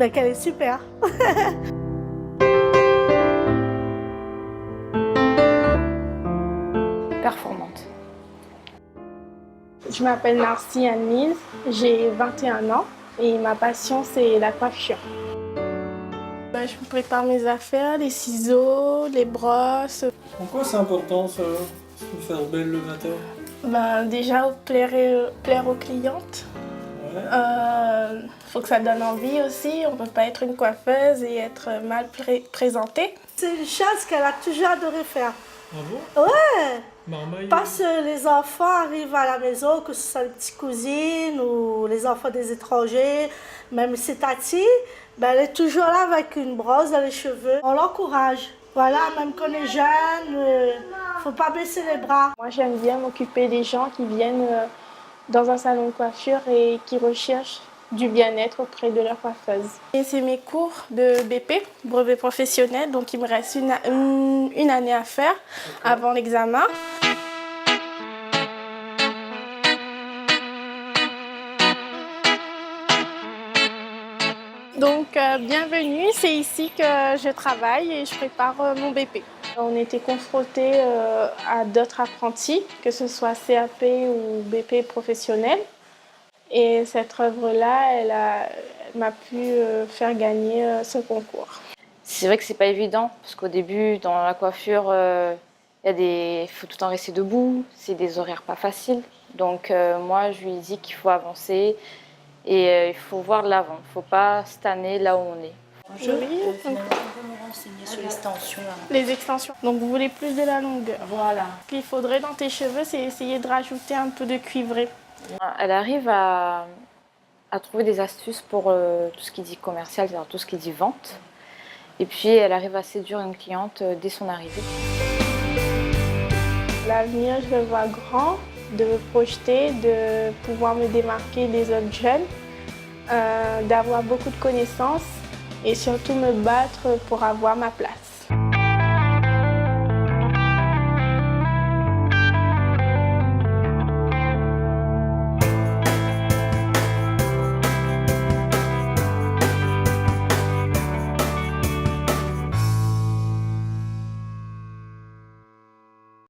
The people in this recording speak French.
Mais qu'elle est super. Performante. Je m'appelle Narcy Anne-Lise, j'ai 21 ans et ma passion c'est la coiffure. Je me prépare mes affaires, les ciseaux, les brosses. Pourquoi c'est important ça, se faire belle le matin? Déjà plaire aux clientes. Ouais. Faut que ça donne envie aussi, on peut pas être une coiffeuse et être mal présentée. C'est une chose qu'elle a toujours adoré faire. Ah bon? Ouais. Marmaille. Parce que les enfants arrivent à la maison, que ce soit les petites cousines ou les enfants des étrangers, même ses tatis, elle est toujours là avec une brosse dans les cheveux. On l'encourage. Voilà, même quand on est jeune, faut pas baisser les bras. Moi j'aime bien m'occuper des gens qui viennent dans un salon de coiffure et qui recherchent du bien-être auprès de leur coiffeuse. Et c'est mes cours de BP, brevet professionnel, donc il me reste une année à faire avant l'examen. Donc bienvenue, c'est ici que je travaille et je prépare mon BP. On était confrontés à d'autres apprentis, que ce soit CAP ou BP professionnel. Et cette œuvre-là, elle m'a pu faire gagner ce concours. C'est vrai que c'est pas évident, parce qu'au début, dans la coiffure, il faut tout le temps rester debout, c'est des horaires pas faciles. Donc moi, je lui dis qu'il faut avancer et il faut voir de l'avant. Il ne faut pas stagner là où on est. Je vais me renseigner sur l'extension. Les extensions. Donc vous voulez plus de la longueur. Voilà. Ce qu'il faudrait dans tes cheveux, c'est essayer de rajouter un peu de cuivré. Elle arrive à trouver des astuces pour tout ce qui dit commercial, c'est-à-dire tout ce qui dit vente. Et puis elle arrive à séduire une cliente dès son arrivée. L'avenir, je le vois grand, de me projeter, de pouvoir me démarquer des autres jeunes, d'avoir beaucoup de connaissances et surtout me battre pour avoir ma place.